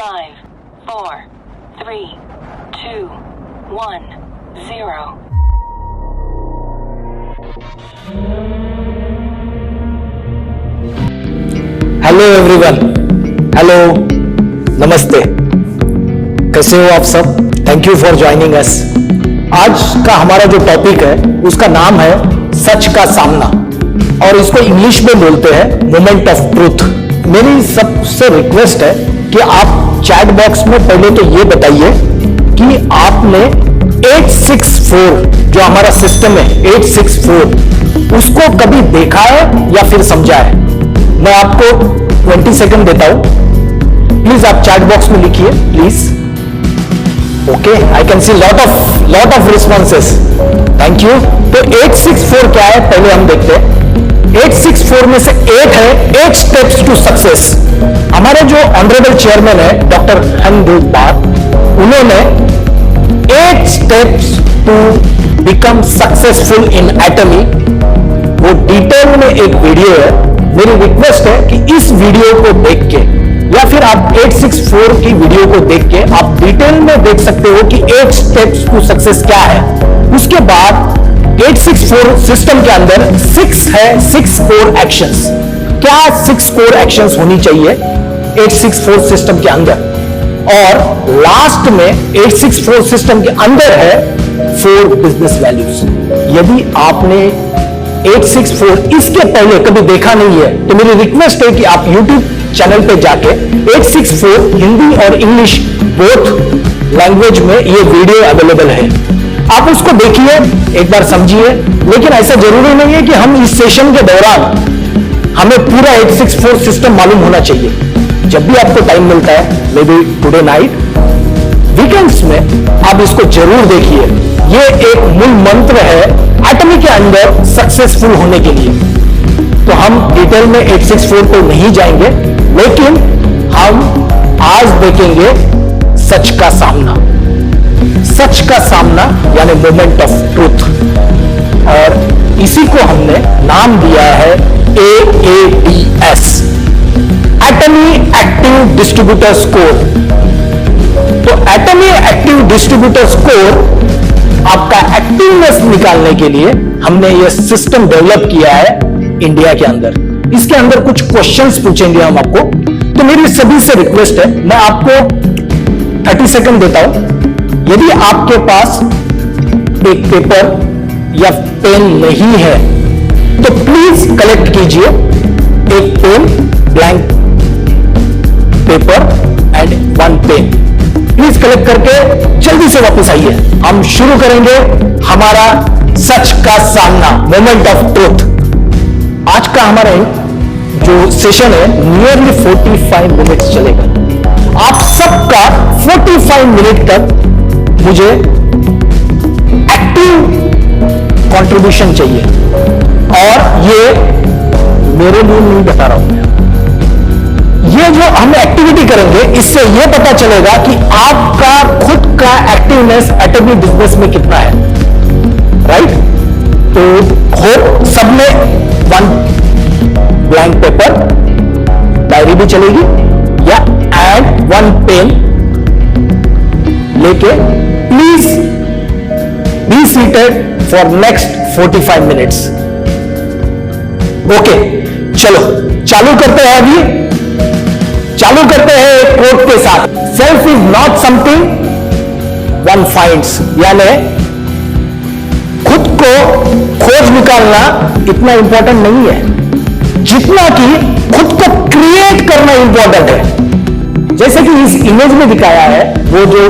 5, 4, 3, 2, 1, 0. Hello everyone, hello, नमस्ते। कैसे हो आप सब? Thank you for joining us. आज का हमारा जो टॉपिक है उसका नाम है सच का सामना, और इसको इंग्लिश में बोलते हैं मोमेंट ऑफ ट्रूथ। मेरी सबसे रिक्वेस्ट है कि आप चैट बॉक्स में पहले तो ये बताइए कि आपने 864 जो हमारा सिस्टम है 864 उसको कभी देखा है या फिर समझा है। मैं आपको 20 सेकंड देता हूं, प्लीज आप चैट बॉक्स में लिखिए please. Okay, I can see lot of responses, thank you. तो 864 क्या है पहले हम देखते हैं। 864 में से 8 है 8 स्टेप्स टू सक्सेस। हमारे जो ऑनरेबल चेयरमैन है डॉक्टर हनदेव बार, उन्होंने 8 steps to become successful in Atomy, वो डिटेल में एक वीडियो है। मेरी रिक्वेस्ट है कि इस वीडियो को देख के या फिर आप 864 की वीडियो को देख के आप डिटेल में देख सकते हो कि 8 स्टेप्स टू सक्सेस क्या है। उसके बाद 864 सिस्टम के अंदर 6 है 6 कोर एक्शंस। क्या 6 कोर एक्शंस होनी चाहिए 864 सिस्टम के अंदर, और लास्ट में 864 सिस्टम के अंदर है 4 बिजनेस वैल्यूज। यदि आपने 864 इसके पहले कभी देखा नहीं है तो मेरी रिक्वेस्ट है कि आप YouTube चैनल पे जाके 864 हिंदी और इंग्लिश बोथ लैंग्वेज में ये वीडियो अवेलेबल है, आप उसको देखिए, एक बार समझिए। लेकिन ऐसा जरूरी नहीं है कि हम इस सेशन के दौरान हमें पूरा 864 सिस्टम मालूम होना चाहिए। जब भी आपको टाइम मिलता है, may be today night, weekends में, आप इसको जरूर देखिए। ये एक मूल मंत्र है एटमी के अंदर सक्सेसफुल होने के लिए। तो हम डिटेल में 864 को नहीं जाएंगे, लेकिन हम आज देखेंगे सच का सामना। सच का सामना यानी मोमेंट ऑफ ट्रूथ, और इसी को हमने नाम दिया है AADS, एटमी एक्टिव डिस्ट्रीब्यूटर स्कोर। तो एटमी एक्टिव डिस्ट्रीब्यूटर स्कोर, आपका एक्टिवनेस निकालने के लिए हमने यह सिस्टम डेवलप किया है इंडिया के अंदर। इसके अंदर कुछ क्वेश्चंस पूछेंगे हम आपको। तो मेरी सभी से रिक्वेस्ट है, मैं आपको 30 सेकंड देता हूं। यदि आपके पास एक पेपर या पेन नहीं है तो प्लीज कलेक्ट कीजिए एक pen, blank paper and 1 pen. Please collect करके जल्दी से वापस आइए। हम शुरू करेंगे हमारा सच का सामना, मोमेंट ऑफ ट्रूथ। आज का हमारा जो सेशन है नियरली 45 मिनट्स चलेगा। आप सबका 45 मिनट तक मुझे एक्टिव कंट्रीब्यूशन चाहिए, और ये मेरे लिए नहीं बता रहा हूं। ये जो हम एक्टिविटी करेंगे इससे ये पता चलेगा कि आपका खुद का एक्टिवनेस एटमी बिजनेस में कितना है, राइट? तो होप सबने 1 ब्लैंक पेपर, डायरी भी चलेगी, या एंड 1 पेन लेके please be seated for next 45 minutes. Okay, चलो चालू करते हैं। अभी चालू करते हैं एक कोट के साथ, self is not something one finds, यानी खुद को खोज निकालना इतना इंपॉर्टेंट नहीं है जितना कि खुद को क्रिएट करना इंपॉर्टेंट है। जैसे कि इस इमेज में दिखाया है, वो जो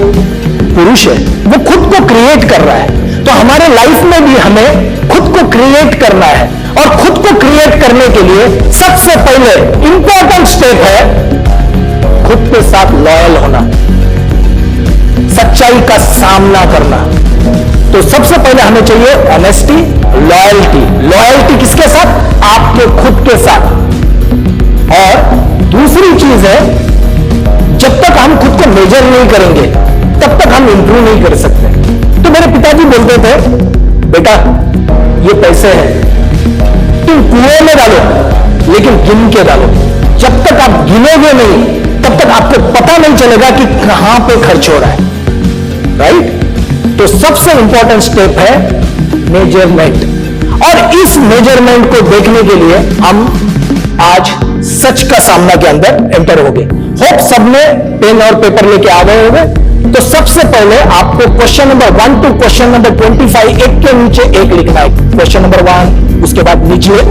पुरुष है वो खुद को क्रिएट कर रहा है। तो हमारे लाइफ में भी हमें खुद को क्रिएट करना है, और खुद को क्रिएट करने के लिए सबसे पहले इंपॉर्टेंट स्टेप है खुद के साथ लॉयल होना, सच्चाई का सामना करना। तो सबसे पहले हमें चाहिए ऑनेस्टी, लॉयल्टी। लॉयल्टी किसके साथ? आपके खुद के साथ। और दूसरी चीज है, जब तक हम खुद को मेजर नहीं करेंगे तब तक हम इंप्रूव नहीं कर सकते। तो मेरे पिताजी बोलते थे, बेटा ये पैसे हैं, तुम कुएं में डालो लेकिन गिन के डालो। जब तक आप गिनोगे नहीं तब तक आपको पता नहीं चलेगा कि कहां पे खर्च हो रहा है, राइट? तो सबसे इंपॉर्टेंट स्टेप है मेजरमेंट, और इस मेजरमेंट को देखने के लिए हम आज सच का सामना के अंदर एंटर हो गए। होप सबने पेन और पेपर लेके आ गए होंगे। तो सबसे पहले आपको question number 1 to question number 25 एक के नीचे एक लिखना है। क्वेश्चन नंबर 1, उसके बाद निचले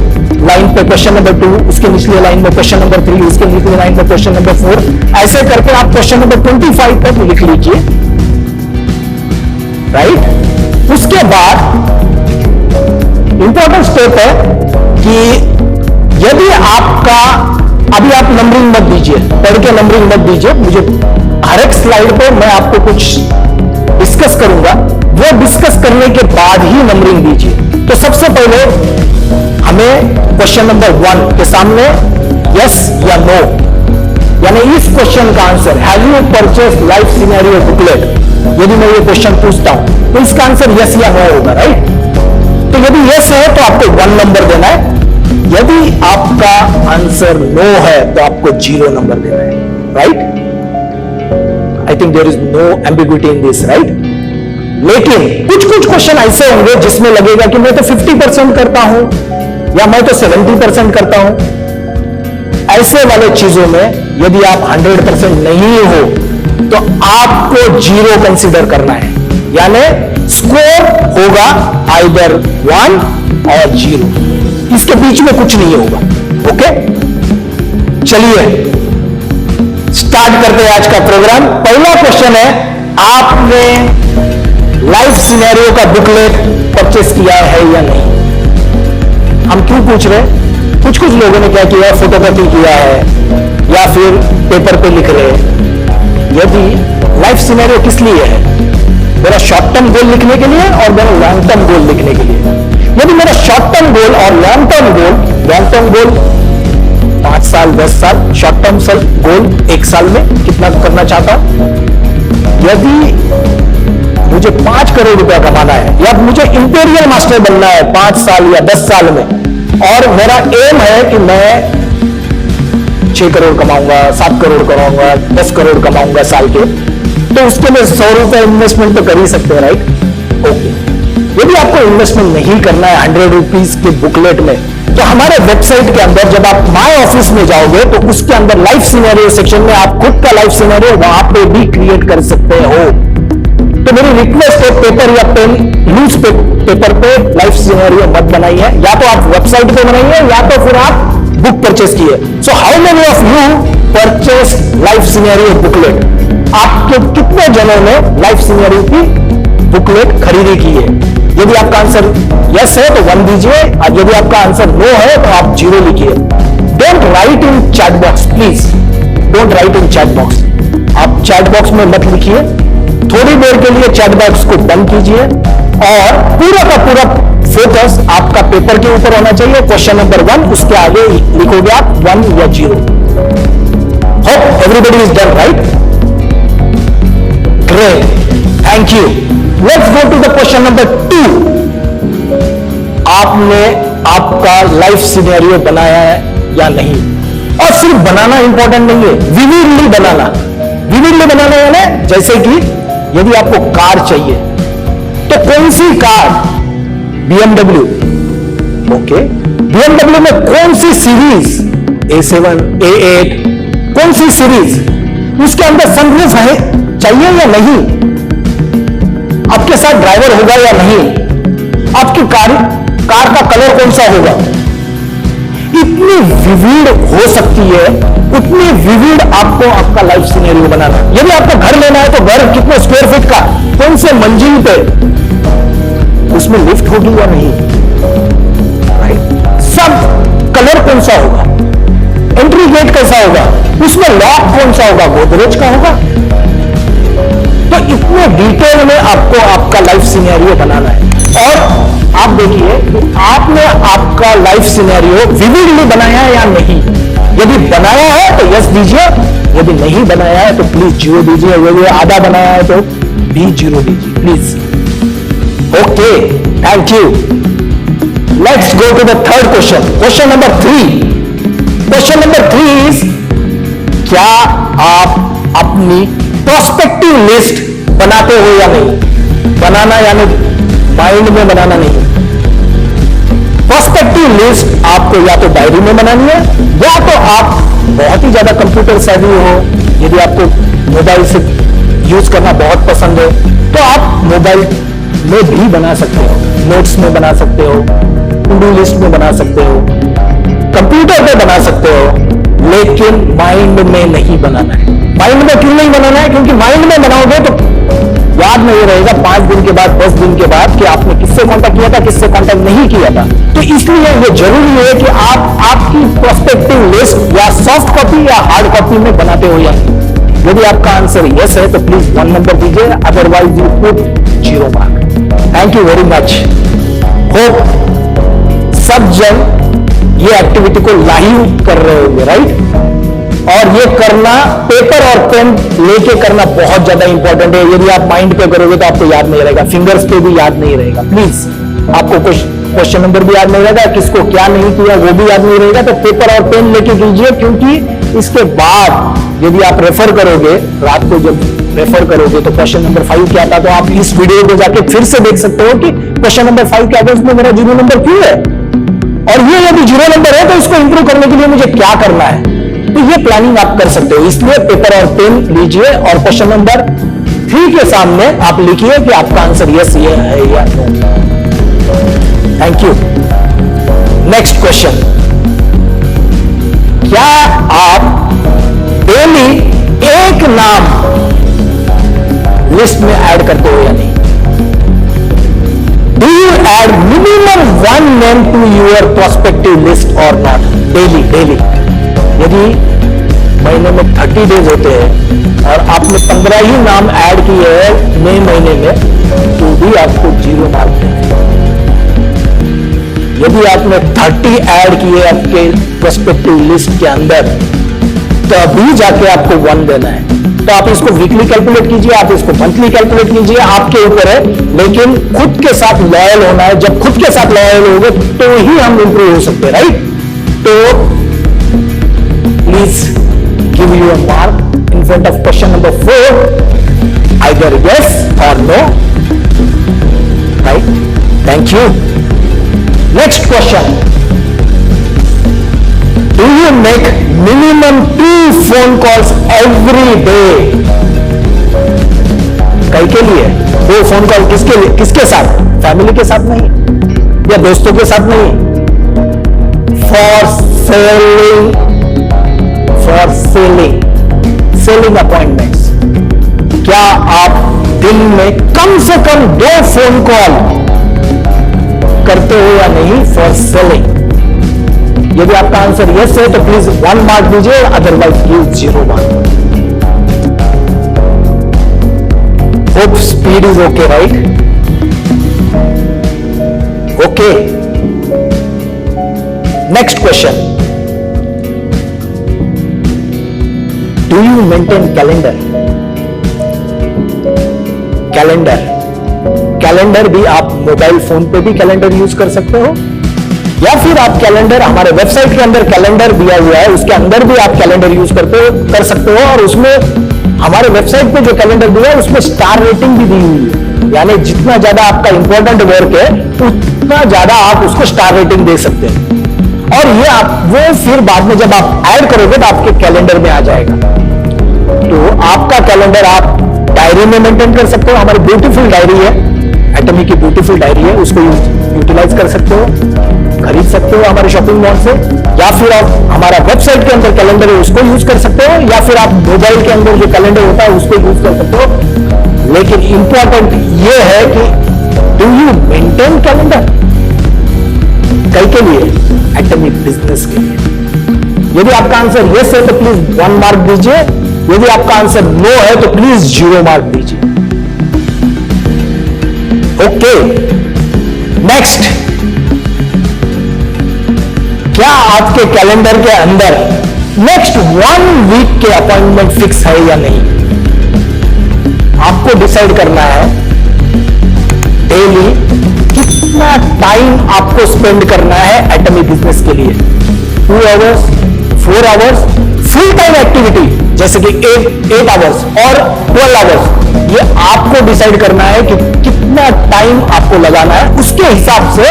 लाइन पे क्वेश्चन नंबर 2, उसके निचले लाइन में क्वेश्चन नंबर 3, उसके निचले लाइन में क्वेश्चन नंबर 4, ऐसे करके आप क्वेश्चन नंबर 25 तक लिख लीजिए, राइट? उसके बाद इंपॉर्टेंट स्टेप है कि यदि आपका, अभी आप नंबरिंग मत दीजिए, पढ़ के नंबरिंग मत दीजिए, मुझे हर एक स्लाइड पे मैं आपको कुछ डिस्कस करूंगा, वो डिस्कस करने के बाद ही नंबरिंग दीजिए। तो सबसे पहले हमें क्वेश्चन नंबर 1 के सामने यस या नो, यानी इस क्वेश्चन का answer, have you purchase life scenario booklet, यदि मैं ये क्वेश्चन पूछता हूं तो इसका आंसर यस या नो होगा, राइट? तो यदि यस है तो आपको 1 नंबर देना है, यदि आपका आंसर नो है तो आपको 0 नंबर देना है, right? I think there is no ambiguity in this, right? लेकिन कुछ कुछ क्वेश्चन ऐसे होंगे जिसमें लगेगा कि मैं तो 50% करता हूं या मैं तो 70% करता हूं। ऐसे वाले चीजों में यदि आप 100% नहीं हो तो आपको 0 कंसीडर करना है, यानी स्कोर होगा आइदर 1 और 0, इसके बीच में कुछ नहीं होगा। ओके, चलिए स्टार्ट करते हैं आज का प्रोग्राम। पहला क्वेश्चन है, आपने लाइफ सिनेरियो का बुकलेट परचेस किया है या नहीं? हम क्यों पूछ रहे हैं? कुछ कुछ लोगों ने क्या किया है, फोटोकॉपी किया है या फिर पेपर पे लिख रहे हैं। यदि लाइफ सिनेरियो किस लिए है? मेरा शॉर्ट टर्म गोल लिखने के लिए और मेरा लॉन्ग टर्म गोल लिखने के लिए। यदि मेरा शॉर्ट टर्म गोल और लॉन्ग टर्म गोल 5 साल 10 साल, शॉर्ट टर्म गोल 1 साल में कितना करना चाहता हूं, यदि मुझे 5 करोड़ रुपया कमाना है या मुझे इंपीरियल मास्टर बनना है 5 साल या 10 साल में, और मेरा एम है कि मैं 6 करोड़ कमाऊंगा, 7 करोड़ कमाऊंगा, 10 करोड़ कमाऊंगा साल के, तो उसके लिए 100 रुपए इन्वेस्टमेंट तो कर ही सकते हैं, राइट? ओके, यदि आपको इन्वेस्टमेंट नहीं करना है 100 रुपीज के बुकलेट में, तो हमारे वेबसाइट के अंदर जब आप माय ऑफिस में जाओगे तो उसके अंदर लाइफ सिनेरियो सेक्शन में आप खुद का लाइफ सिनेरियो वहां पे भी क्रिएट कर सकते हो। तो मेरी रिक्वेस्ट है, पेपर या पेन न्यूज पेपर पे लाइफ सिनेरियो मत बनाइए, या तो आप वेबसाइट पे बनाइए या तो फिर आप बुक परचेस किए। So how many of you purchase life scenario booklet? आपके कितने जनों ने लाइफ सिनेरियो की बुकलेट खरीदी की है? यदि आपका आंसर यस है तो 1 दीजिए, और यदि आपका आंसर नो है तो आप 0 लिखिए। Don't write in chat box, please don't write in chat box. आप चैट बॉक्स में मत लिखिए, थोड़ी देर के लिए चैट बॉक्स को बंद कीजिए और पूरा का पूरा फोकस आपका पेपर के ऊपर होना चाहिए। क्वेश्चन नंबर 1, उसके आगे लिखोगे आप 1 या 0। Hope everybody is done, right? Great, thank you. Let's go to the question number 2। आपने आपका लाइफ सिनेरियो बनाया है या नहीं? और सिर्फ बनाना इंपॉर्टेंट नहीं है, विविडली बनाना। विविडली बनाना यानी जैसे कि यदि आपको कार चाहिए तो कौन सी कार? BMW, ओके, BMW में कौन सी सीरीज? A7, A8, कौन सी सीरीज? उसके अंदर सनरूफ है चाहिए या नहीं? आपके साथ ड्राइवर होगा या नहीं? आपकी कार का कलर कौन सा होगा? इतनी विविड हो सकती है, उतनी विविड आपको आपका लाइफ सिनेरियो बनाना। यदि आपको घर लेना है तो घर कितने स्क्वायर फीट का, कौन से मंजिल पे, उसमें लिफ्ट होगी या नहीं, राइट? सब कलर कौन सा होगा, एंट्री गेट कैसा होगा, उसमें लॉक कौन सा होगा, गोदरेज का होगा। तो इतने डिटेल में आपको आपका लाइफ सिनेरियो बनाना है। और आप देखिए आपने आपका लाइफ सिनेरियो विविडली बनाया है या नहीं। यदि बनाया है तो यस दीजिए, यदि नहीं बनाया है तो प्लीज 0 दीजिए, यदि आधा बनाया है तो भी 0 दीजिए please. Okay, thank you. Let's go to the third question, question number 3। Question number 3 is, क्या आप अपनी प्रोस्पेक्टिव लिस्ट बनाते हो या नहीं? बनाना यानी माइंड में बनाना नहीं। प्रोस्पेक्टिव लिस्ट आपको या तो डायरी में बनानी है, या तो आप बहुत ही ज्यादा कंप्यूटर सेवी हो, यदि आपको मोबाइल से यूज करना बहुत पसंद है तो आप मोबाइल में भी बना सकते हो, नोट्स में बना सकते हो, टू डू लिस्ट में बना सकते हो, कंप्यूटर पे बना सकते हो, लेकिन माइंड में नहीं बनाना है। माइंड में क्यों नहीं बनाना है? क्योंकि माइंड में बनाओगे तो याद नहीं रहेगा 5 दिन के बाद, 10 दिन के बाद कि आपने किससे कांटेक्ट किया था, किससे कांटेक्ट नहीं किया था। तो इसलिए ये जरूरी है कि आप आपकी प्रोस्पेक्टिव लिस्ट या सॉफ्ट कॉपी या हार्ड कॉपी में बनाते हो या नहीं। यदि आपका आंसर यस है तो प्लीज 1 नंबर दीजिए, otherwise you put 0 mark. Thank you very much. Hope सब जन ये एक्टिविटी को लाइव कर रहे होंगे, राइट? और ये करना पेपर और पेन लेके करना बहुत ज्यादा इंपॉर्टेंट है। यदि आप माइंड पे करोगे तो आपको याद नहीं रहेगा, फिंगर्स पे भी याद नहीं रहेगा। प्लीज आपको क्वेश्चन नंबर भी याद नहीं रहेगा, किसको क्या नहीं किया वो भी याद नहीं रहेगा। तो पेपर और पेन लेके कीजिए, क्योंकि इसके बाद यदि आप रेफर करोगे, रात को जब रेफर करोगे तो क्वेश्चन नंबर 5 क्या था, तो आप इस वीडियो को जाके फिर से देख सकते हो कि क्वेश्चन नंबर 5 क्या था, उसमें मेरा 0 नंबर क्यों है, और ये यदि 0 नंबर है तो इसको इंप्रूव करने के लिए मुझे क्या करना है। तो ये प्लानिंग आप कर सकते हो। इसलिए पेपर और पेन लीजिए और क्वेश्चन नंबर 3 के सामने आप लिखिए कि आपका आंसर यस ये है या no. Thank you. Next question, क्या आप डेली एक नाम लिस्ट में ऐड करते हो या नहीं? Do you add minimum 1 name to your prospective list और नॉट? डेली यदि महीने में 30 डेज होते हैं और आपने 15 ही नाम ऐड किए हैं मई महीने में, तो भी आपको 0 मार्क देंगे। यदि आपने 30 ऐड किए आपके प्रोस्पेक्टिव लिस्ट के अंदर, तो अभी जाके आपको 1 देना है। तो आप इसको वीकली कैलकुलेट कीजिए, आप इसको मंथली कैलकुलेट कीजिए, आपके ऊपर है। लेकिन खुद के साथ लॉयल होना है। जब खुद के साथ लॉयल होगे तो ही हम इंप्रूव हो सकते हैं, राइट? तो please give you a mark in front of question number 4, either yes or no, right? Thank you. Next question, do you make minimum 2 phone calls every day? कई के लिए 2 फोन कॉल, किसके लिए? किसके साथ? फैमिली के साथ नहीं या दोस्तों के साथ नहीं, फॉर सेलिंग अपॉइंटमेंट्स। क्या आप दिन में कम से कम 2 फोन कॉल करते हो या नहीं फॉर सेलिंग? यदि आपका आंसर यस है तो प्लीज 1 मार्क दीजिए, otherwise give 0 mark. Hope speed is okay, right? Okay. Next question, do you maintain calendar? Calendar भी आप मोबाइल फोन पे भी कैलेंडर यूज कर सकते हो, या फिर आप कैलेंडर, हमारे वेबसाइट के अंदर कैलेंडर दिया हुआ है, उसके अंदर भी आप कैलेंडर यूज कर सकते हो। और उसमें हमारे वेबसाइट पे जो कैलेंडर दिया है उसमें स्टार रेटिंग भी दी हुई है, यानी जितना ज्यादा आपका इंपॉर्टेंट वर्क है उतना ज्यादा आप उसको स्टार रेटिंग दे सकते हैं। और ये वो फिर बाद में जब आप ऐड करोगे तो आपके कैलेंडर में आ जाएगा। तो आपका कैलेंडर आप डायरी में मेंटेन कर सकते हो। हमारी ब्यूटीफुल डायरी है, एटमी की ब्यूटीफुल डायरी है, उसको यूटिलाइज कर सकते हो, खरीद सकते हो हमारे शॉपिंग मॉल से, या फिर आप हमारा वेबसाइट के अंदर कैलेंडर है उसको यूज कर सकते हो, या फिर आप मोबाइल के अंदर जो कैलेंडर होता है उसको यूज कर सकते हो। लेकिन इंपॉर्टेंट ये है कि डू यू मेंटेन कैलेंडर? कई के लिए? एटमी बिजनेस के लिए। यदि आपका आंसर यस है तो प्लीज 1 मार्क दीजिए, यदि आपका आंसर नो है तो प्लीज 0 मार्क दीजिए। ओके। नेक्स्ट, क्या आपके कैलेंडर के अंदर नेक्स्ट 1 वीक के अपॉइंटमेंट फिक्स है या नहीं? आपको डिसाइड करना है डेली कितना टाइम आपको स्पेंड करना है एटमी बिजनेस के लिए। 2 hours, 4 hours, full time activity जैसे कि 8 आवर्स और 12 आवर्स, ये आपको डिसाइड करना है कि कितना टाइम आपको लगाना है। उसके हिसाब से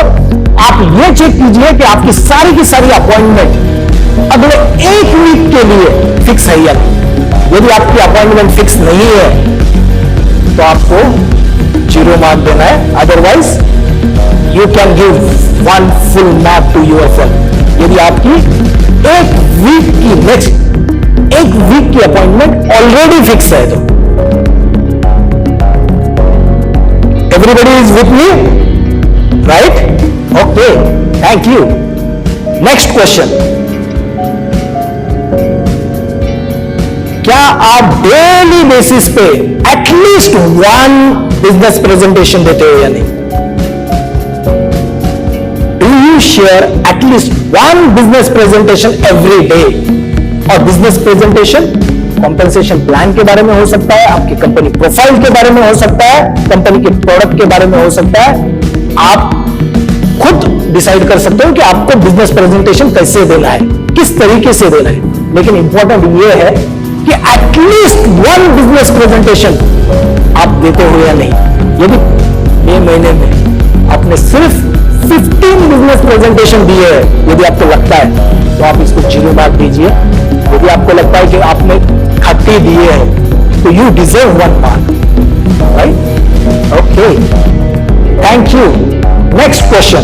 आप ये चेक कीजिए कि आपकी सारी की सारी अपॉइंटमेंट अगले 1 वीक के लिए फिक्स है या नहीं। यदि आपकी अपॉइंटमेंट फिक्स नहीं है तो आपको 0 मार्क देना है, otherwise you can give 1 full map to yourself. यदि आपकी 1 वीक की नेक्स्ट 1 वीक की अपॉइंटमेंट ऑलरेडी फिक्स है तो। Everybody is with me, right? Okay, thank you. Next question, क्या आप डेली बेसिस पे एटलीस्ट 1 बिजनेस प्रेजेंटेशन देते हो या नहीं? Do you share at least 1 business presentation every day? और बिजनेस प्रेजेंटेशन कॉम्पेंसेशन प्लान के बारे में हो सकता है, आपकी कंपनी प्रोफाइल के बारे में हो सकता है, कंपनी के प्रोडक्ट के बारे में हो सकता है। आप खुद डिसाइड कर सकते हो कि आपको बिजनेस प्रेजेंटेशन कैसे देना है, किस तरीके से देना है। लेकिन इंपॉर्टेंट यह है कि एटलीस्ट 1 बिजनेस प्रेजेंटेशन आप देते हो या नहीं। यदि मई महीने में आपने सिर्फ 15 बिजनेस प्रेजेंटेशन दिए हैं, यदि आपको लगता है तो आप इसको 0 मार्क दीजिए। यदि आपको लगता है कि आपने 30 दिए हैं तो you deserve 1 mark, right? Okay, thank you. Next question,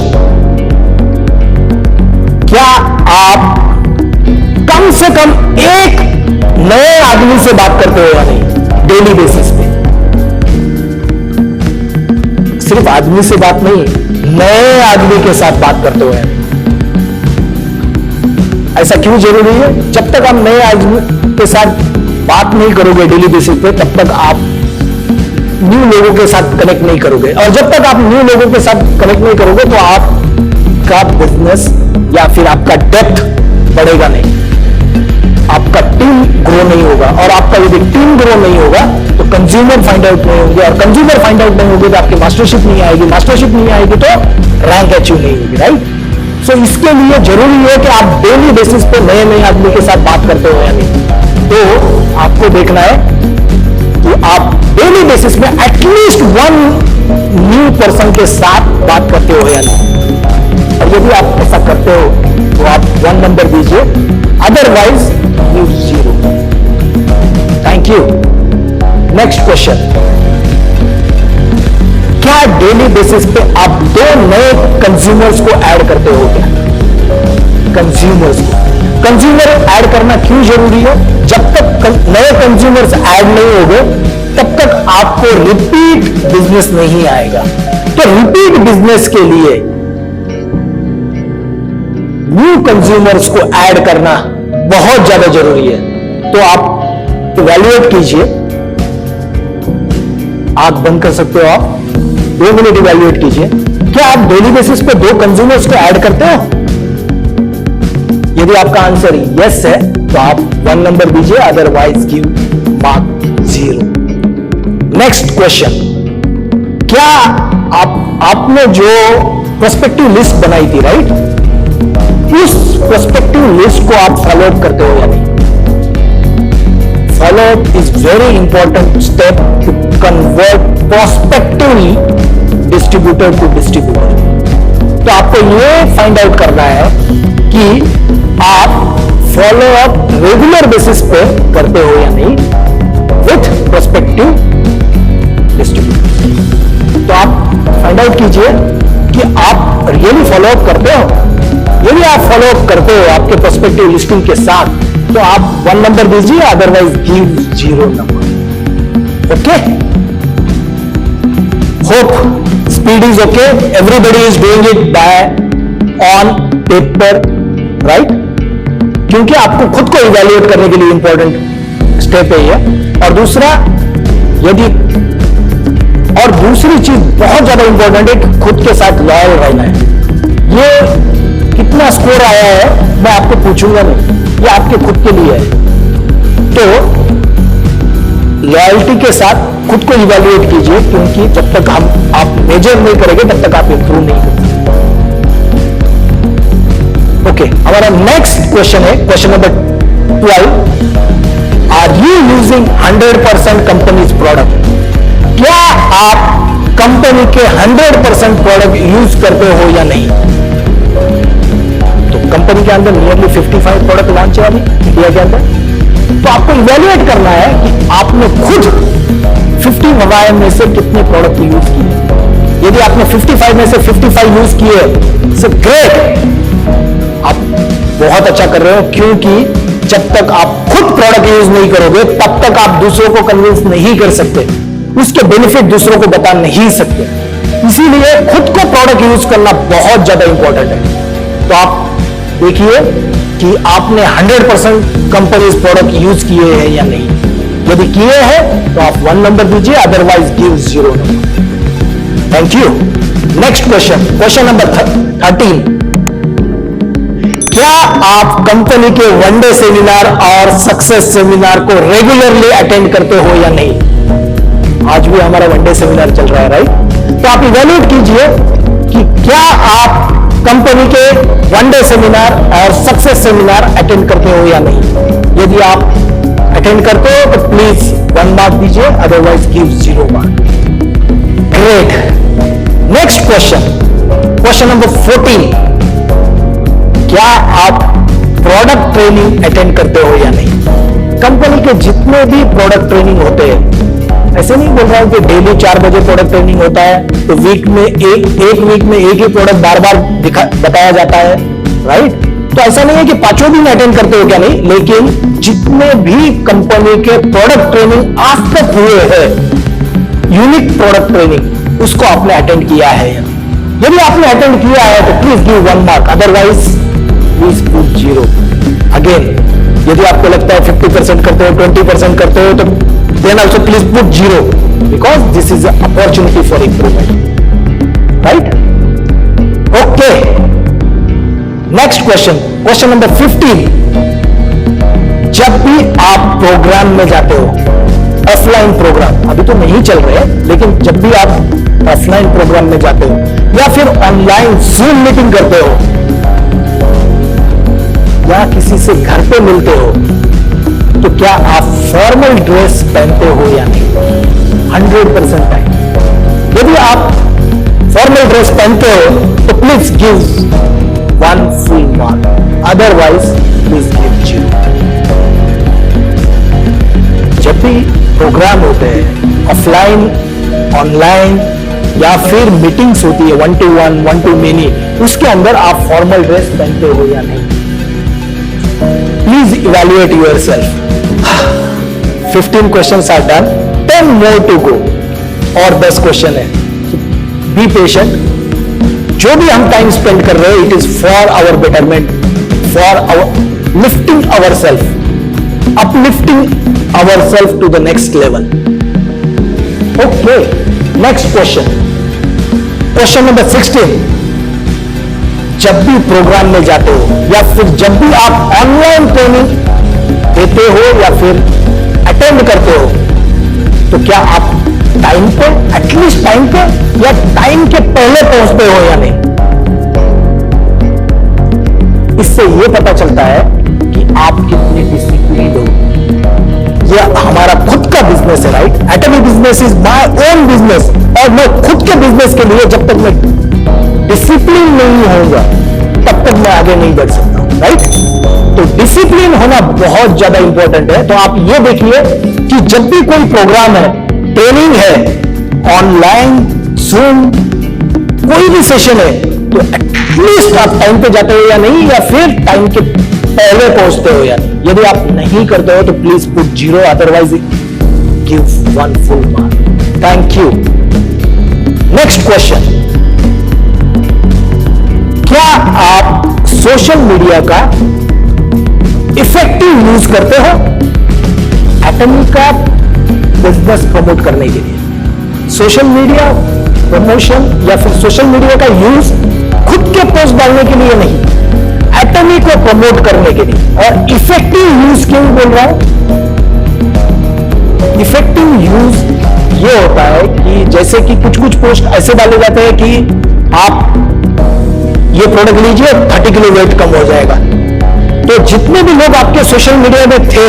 क्या आप कम से कम एक नए आदमी से बात करते हो या नहीं डेली बेसिस पे? सिर्फ आदमी से बात नहीं, नए आदमी के साथ बात करते हो या नहीं? ऐसा क्यों जरूरी है? जब तक आप नए आदमी के साथ बात नहीं करोगे डेली बेसिस पे, तब तक आप न्यू लोगों के साथ कनेक्ट नहीं करोगे। और जब तक आप न्यू लोगों के साथ कनेक्ट नहीं करोगे तो आपका बिजनेस या फिर आपका डेप्थ बढ़ेगा नहीं, आपका टीम ग्रो नहीं होगा। और आपका यदि टीम ग्रो नहीं होगा तो कंज्यूमर फाइंड आउट नहीं होंगे, और कंज्यूमर फाइंड आउट नहीं होंगे तो आपकी मास्टरशिप नहीं आएगी, मास्टरशिप नहीं आएगी तो रैंक अचीव नहीं होगी, राइट? सो इसके लिए जरूरी है कि आप डेली बेसिस पे नए नए आदमी के साथ बात करते हो या नहीं। तो आपको देखना है कि आप डेली बेसिस में एटलीस्ट 1 न्यू पर्सन के साथ बात करते हो या नहीं। और यदि आप ऐसा करते हो तो आप 1 नंबर दीजिए, otherwise you 0। Thank you. Next question, क्या डेली बेसिस पे आप 2 नए कंज्यूमर्स को ऐड करते हो क्या? कंज्यूमर्स को कंज्यूमर ऐड करना क्यों जरूरी है? जब तक नए कंज्यूमर्स ऐड नहीं होंगे तब तक आपको रिपीट बिजनेस नहीं आएगा। तो रिपीट बिजनेस के लिए न्यू कंज्यूमर्स को ऐड करना बहुत ज्यादा जरूरी है। तो आप इवैल्यूएट कीजिए, आंख बंद कर सकते हो, आप 2 मिनट इवैल्यूएट कीजिए। क्या आप डेली बेसिस पे 2 कंज्यूमर्स को ऐड करते हो? यदि आपका आंसर यस है तो आप 1 नंबर दीजिए, otherwise give mark 0। Next question, क्या आपने जो प्रोस्पेक्टिव लिस्ट बनाई थी, राइट, उस प्रोस्पेक्टिव लिस्ट को आप फॉलो अप करते हो या नहीं? Follow up is very important step to convert prospectively distributor to distributor. तो आपको ये फाइंड आउट करना है कि आप फॉलो अप रेगुलर बेसिस पे करते हो या नहीं विथ प्रोस्पेक्टिव डिस्ट्रीब्यूटर। तो आप फाइंड आउट कीजिए कि आप रियली फॉलो अप करते हो। यदि आप फॉलो अप करते हो आपके प्रोस्पेक्टिव लिस्टिंग के साथ तो आप 1 नंबर दीजिए, otherwise give 0 number. Okay, hope speed is okay, everybody is doing it by on paper, right? क्योंकि आपको खुद को इवैल्यूएट करने के लिए इंपॉर्टेंट स्टेप है ये। और दूसरा, और दूसरी चीज बहुत ज्यादा इंपॉर्टेंट है कि खुद के साथ लॉयल रहना है। ये कितना स्कोर आया है मैं आपको पूछूंगा नहीं, ये आपके खुद के लिए है। तो लॉयल्टी के साथ खुद को इवैल्यूएट कीजिए, क्योंकि जब तक आप मेजर नहीं करेंगे तब तक आप इंप्रूव नहीं कर सकते। ओके, हमारा नेक्स्ट क्वेश्चन है question number 12 are you using 100% companies product? क्या आप कंपनी के 100% प्रोडक्ट यूज करते हो या नहीं? तो कंपनी के अंदर नियरली 55 प्रोडक्ट लॉन्च है अभी इंडिया के अंदर। तो आपको इवेल्युएट करना है कि आपने खुद 55 में से कितने प्रोडक्ट यूज किए। यदि आपने 55 में से 55 यूज किए, सो ग्रेट, आप बहुत अच्छा कर रहे हो, क्योंकि जब तक आप खुद प्रोडक्ट यूज नहीं करोगे तब तक आप दूसरों को कन्विंस नहीं कर सकते, उसके बेनिफिट दूसरों को बता नहीं सकते। इसीलिए खुद को प्रोडक्ट यूज करना बहुत ज्यादा इंपॉर्टेंट है। तो आप देखिए कि आपने 100% कंपनीज प्रोडक्ट यूज किए हैं या नहीं। यदि किए हैं तो आप 1 नंबर दीजिए, otherwise give 0 number. Thank you. Next question, question number 13। क्या आप कंपनी के वनडे सेमिनार और सक्सेस सेमिनार को रेगुलरली अटेंड करते हो या नहीं? आज भी हमारा वनडे सेमिनार चल रहा है, राइट? तो आप इवैल्यूएट कीजिए कि क्या आप कंपनी के वनडे सेमिनार और सक्सेस सेमिनार अटेंड करते हो या नहीं। यदि आप अटेंड करते हो तो प्लीज 1 मार्क दीजिए, otherwise give 0 mark. Great. Next question, question number 14। क्या आप प्रोडक्ट ट्रेनिंग अटेंड करते हो या नहीं? कंपनी के जितने भी प्रोडक्ट ट्रेनिंग होते हैं, ऐसे नहीं बोल रहा हूं कि डेली 4 बजे प्रोडक्ट ट्रेनिंग होता है तो वीक में एक वीक में एक ही प्रोडक्ट बार बार बताया जाता है, राइट? तो ऐसा नहीं है कि 5 दिन अटेंड करते हो क्या नहीं, लेकिन जितने भी कंपनी के प्रोडक्ट ट्रेनिंग आज तक हुए हैं, यूनिक प्रोडक्ट ट्रेनिंग, उसको आपने अटेंड किया है। यदि आपने अटेंड किया है तो please give 1 mark, otherwise please put 0। Again, यदि आपको लगता है 50% करते हो, 20% करते हो, तो then also please put 0 because this is an opportunity for improvement, right? Okay, next question, question number 15। जब भी आप प्रोग्राम में जाते हो, ऑफलाइन प्रोग्राम अभी तो नहीं चल रहे, लेकिन जब भी आप ऑफलाइन प्रोग्राम में जाते हो या फिर ऑनलाइन जूम मीटिंग करते हो या किसी से घर पे मिलते हो, तो क्या आप फॉर्मल ड्रेस पहनते हो या नहीं? 100% टाइम। यदि आप फॉर्मल ड्रेस पहनते हो तो please give 1 full mark, otherwise please give 0। जब भी प्रोग्राम होते हैं ऑफलाइन, ऑनलाइन या फिर मीटिंग्स होती है 1 to 1, 1 to many, उसके अंदर आप फॉर्मल ड्रेस पहनते हो या नहीं? Please evaluate yourself. 15 questions are done, 10 more to go, और 10 क्वेश्चन है। Be patient. जो भी हम टाइम स्पेंड कर रहे हैं, it is for our betterment, for our lifting our self, uplifting our self to the next level. Okay, next question, question number 16। जब भी प्रोग्राम में जाते हो या फिर जब भी आप ऑनलाइन ट्रेनिंग देते हो या फिर अटेंड करते हो, तो क्या आप टाइम पे, एटलीस्ट टाइम पे या टाइम के पहले पहुंचते हो या नहीं? इससे यह पता चलता है कि आप कितने डिसिप्लिन हो। यह हमारा खुद का बिजनेस है, right? Atomy business is my own business, और मैं खुद के बिजनेस के लिए जब तक मैं डिसिप्लिन नहीं होगा तब तक मैं आगे नहीं बढ़ सकता, राइट? तो डिसिप्लिन होना बहुत ज्यादा इंपॉर्टेंट है। तो आप ये देखिए कि जब भी कोई प्रोग्राम है, ट्रेनिंग है, ऑनलाइन, जूम, कोई भी सेशन है, तो एटलीस्ट आप टाइम पे जाते हो या नहीं, या फिर टाइम के पहले पहुंचते हो या नहीं। यदि आप नहीं करते हो तो please put 0, otherwise give 1 full mark. Thank you. Next question, क्या आप सोशल मीडिया का इफेक्टिव यूज करते हो एटमी का बिजनेस प्रमोट करने के लिए? सोशल मीडिया प्रमोशन या फिर सोशल मीडिया का यूज खुद के पोस्ट डालने के लिए नहीं, एटमी को प्रमोट करने के लिए। और इफेक्टिव यूज क्यों बोल रहा हूं? इफेक्टिव यूज ये होता है कि जैसे कि कुछ पोस्ट ऐसे डाले जाते हैं कि आप ये प्रोडक्ट लीजिए 30 किलो वेट कम हो जाएगा, तो जितने भी लोग आपके सोशल मीडिया में थे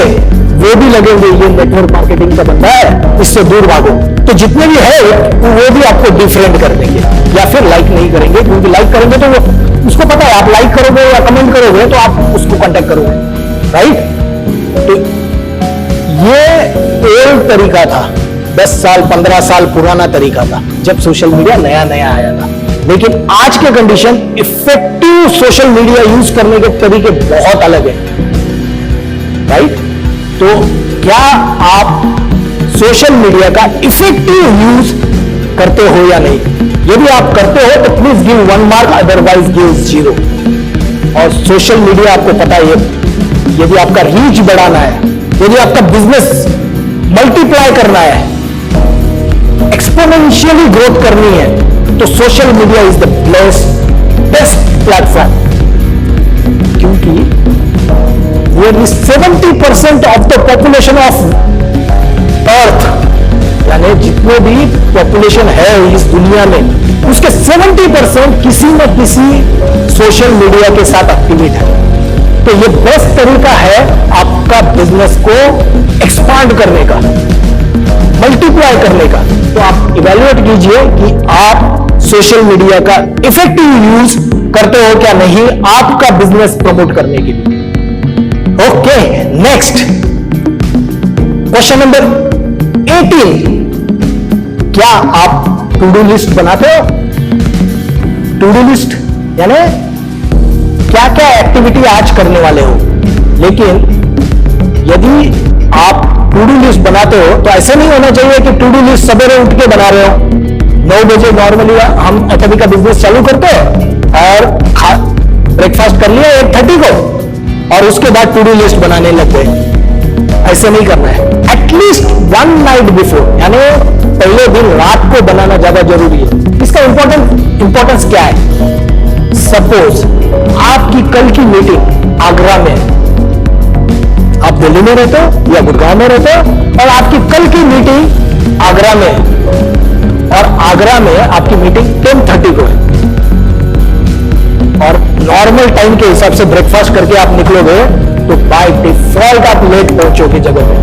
वो भी लगेंगे ये नेटवर्क मार्केटिंग का बंदा है, इससे दूर भागो। तो जितने भी है वो भी आपको डिफरेंट कर देंगे या फिर लाइक नहीं करेंगे, क्योंकि लाइक करेंगे तो वो उसको पता है आप लाइक करोगे या कमेंट करोगे तो आप उसको कांटेक्ट करोगे, राइट। तो ये ओल्ड तरीका था, 10 साल 15 साल पुराना तरीका था जब सोशल मीडिया नया नया आया था। लेकिन आज के condition effective social media use करने के तरीके बहुत अलग है, राइट। तो क्या आप सोशल मीडिया का इफेक्टिव यूज करते हो या नहीं? यदि आप करते हो तो please give 1 mark, otherwise give 0। और सोशल मीडिया आपको पता है, यदि आपका रीच बढ़ाना है, यदि आपका बिजनेस मल्टीप्लाई करना है, एक्सपोनेंशियली ग्रोथ करनी है, तो social media is the best platform. क्योंकि nearly 70% of the population of earth, यानी जितने भी पॉपुलेशन है इस दुनिया में, उसके 70% किसी न किसी सोशल मीडिया के साथ एक्टिवेट है। तो ये बेस्ट तरीका है आपका बिजनेस को एक्सपांड करने का, मल्टीप्लाई करने का। तो आप इवैल्यूएट कीजिए कि आप सोशल मीडिया का इफेक्टिव यूज करते हो क्या नहीं आपका बिजनेस प्रमोट करने के लिए। ओके, नेक्स्ट क्वेश्चन नंबर 18, क्या आप टू डू लिस्ट बनाते हो? टू डू लिस्ट यानी क्या क्या एक्टिविटी आज करने वाले हो। लेकिन यदि आप टू डू लिस्ट बनाते हो तो ऐसे नहीं होना चाहिए कि टू डू लिस्ट सवेरे उठ के बना रहे हो। 9 बजे नॉर्मली हम एटमी का बिजनेस चालू करते हैं और ब्रेकफास्ट कर लिया 8:30 को और उसके बाद टू डू लिस्ट बनाने लग गए। ऐसे नहीं करना है। एटलीस्ट 1 नाइट बिफोर, यानी पहले दिन रात को बनाना ज्यादा जरूरी है। इसका इंपॉर्टेंस क्या है? सपोज आपकी कल की मीटिंग आगरा में, आप दिल्ली में रहते हो या गुड़गांव में रहते हो, और आपकी कल की मीटिंग आगरा में, और आगरा में आपकी मीटिंग 10:30 को है, और नॉर्मल टाइम के हिसाब से ब्रेकफास्ट करके आप निकलोगे तो बाय डिफॉल्ट आप लेट पहुंचोगे जगह पे।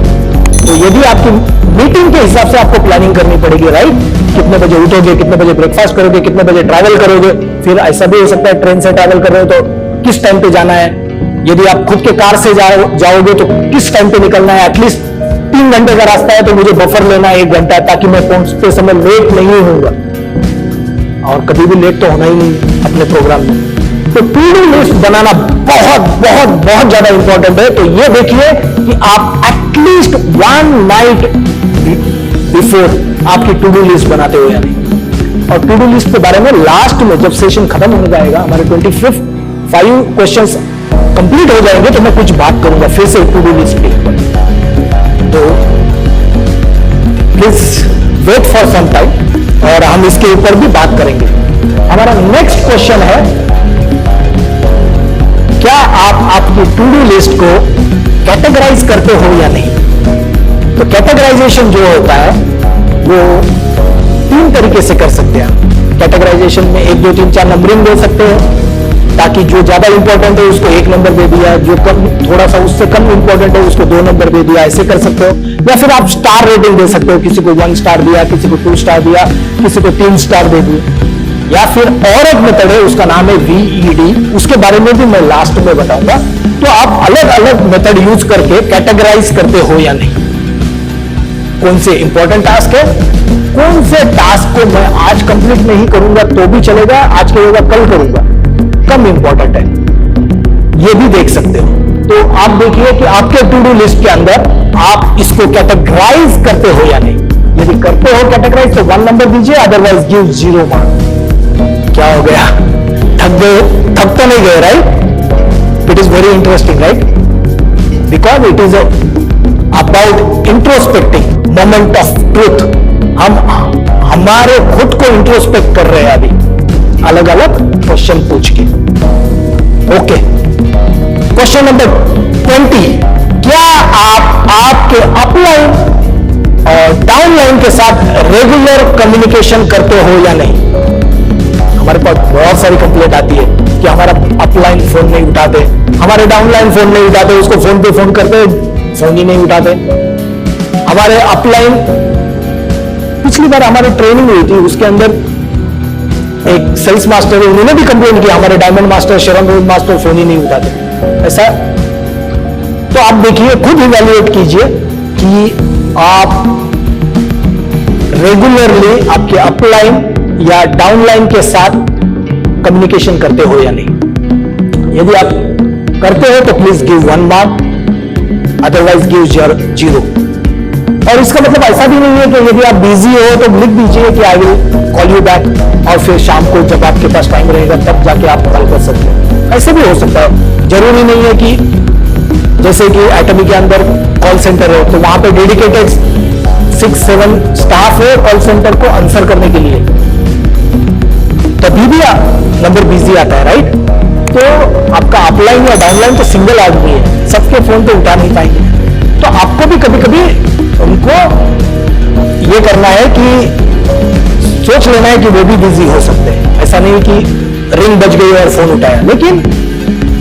तो यदि आपकी मीटिंग के हिसाब से आपको प्लानिंग करनी पड़ेगी, राइट। कितने बजे उठोगे, कितने बजे ब्रेकफास्ट करोगे, कितने बजे ट्रैवल करोगे। फिर ऐसा भी हो सकता है ट्रेन से ट्रैवल कर रहे हो तो किस टाइम पे जाना है। यदि आप खुद के कार से जाओगे तो किस टाइम पे निकलना है। एटलीस्ट 3 घंटे का रास्ता है तो मुझे बफर लेना है 1 घंटा, ताकि मैं पहुंचते समय लेट नहीं होऊंगा, और कभी भी लेट तो होना ही नहीं अपने प्रोग्राम में। तो टू डू लिस्ट बनाना बहुत बहुत बहुत ज्यादा इंपॉर्टेंट है। तो ये देखिए कि आप एटलीस्ट 1 नाइट बिफोर आपकी टू डू लिस्ट बनाते हो या नहीं। और टू डू लिस्ट के बारे में लास्ट में जब सेशन खत्म होने जाएगा, हमारे 25 क्वेश्चंस कंप्लीट हो जाएंगे, तो मैं कुछ बात करूंगा फिर से टू डू लिस्ट के ऊपर। तो please wait for some time और हम इसके ऊपर भी बात करेंगे। हमारा नेक्स्ट क्वेश्चन है, क्या आप आपकी टू डू लिस्ट को कैटेगराइज करते हो या नहीं? तो कैटेगराइजेशन जो होता है वो 3 तरीके से कर सकते हैं। कैटेगराइजेशन में 1 2 3 4 नंबरिंग दे सकते हैं, ताकि जो ज्यादा इंपॉर्टेंट है उसको 1 नंबर दे दिया, जो कम थोड़ा सा उससे कम इंपॉर्टेंट है उसको 2 नंबर दे दिया, ऐसे कर सकते हो। या फिर आप स्टार रेटिंग दे सकते हो, किसी को 1 स्टार दिया, किसी को 2 स्टार दिया, किसी को 3 स्टार दे दिए। या फिर और एक मेथड है, उसका नाम है VED, उसके बारे में भी मैं लास्ट में बताऊंगा। तो आप अलग अलग मेथड यूज करके कैटेगराइज करते हो या नहीं। कौन से इंपॉर्टेंट टास्क है, कौन से टास्क को मैं आज कंप्लीट नहीं करूंगा तो भी चलेगा, आज के जगह कल करूंगा, कम इंपॉर्टेंट है, ये भी देख सकते हो। तो आप देखिए कि आपके टू डू लिस्ट के अंदर आप इसको कैटेगराइज करते हो या नहीं। यदि करते हो कैटेगराइज तो 1 नंबर दीजिए, अदरवाइज गिव 0 मार्क। क्या हो गया, थक गए? थक तो नहीं गए, right? It is very interesting, right? Because it is about introspecting moment of truth. हम हमारे खुद को इंट्रोस्पेक्ट कर रहे हैं अभी, अलग अलग क्वेश्चन पूछ के। ओके, क्वेश्चन नंबर 20, क्या आप आपके अपलाइन और डाउनलाइन के साथ रेगुलर कम्युनिकेशन करते हो या नहीं? हमारे पास बहुत सारी कंप्लेंट आती है कि हमारा अपलाइन फोन नहीं उठाते, हमारे डाउनलाइन फोन नहीं उठाते, उसको फोन पे फोन करते फोन ही नहीं उठाते। हमारे अपलाइन, पिछली बार हमारी ट्रेनिंग हुई थी, उसके अंदर एक सेल्स मास्टर है, उन्होंने भी कंप्लेन किया हमारे डायमंड मास्टर, शरण रोड मास्टर फोन ही नहीं उठाते। ऐसा तो आप देखिए, खुद इवैल्यूएट कीजिए कि आप रेगुलरली आपके अपलाइन या डाउनलाइन के साथ कम्युनिकेशन करते हो या नहीं। यदि आप करते हो तो please give 1 mark, otherwise give 0। और इसका मतलब ऐसा भी नहीं है कि यदि आप बिजी हो तो लिख दीजिए कि I will call you back, और फिर शाम को जब आपके पास टाइम रहेगा तब जाके आप कॉल कर सकते हैं। ऐसे भी हो सकता है, जरूरी नहीं है कि जैसे कि एटमी के अंदर कॉल सेंटर है तो वहां पे डेडिकेटेड 6-7 स्टाफ है कॉल सेंटर को आंसर करने के लिए, तभी भी नंबर बिजी आता है, राइट। तो आपका अपलाइन या डाउनलाइन तो सिंगल आदमी है, सबके फोन तो उठा नहीं पाएंगे, तो आपको भी कभी कभी उनको ये करना है कि सोच लेना है कि वो भी बिजी हो सकते हैं। ऐसा नहीं कि रिंग बज गई और फोन उठाया, लेकिन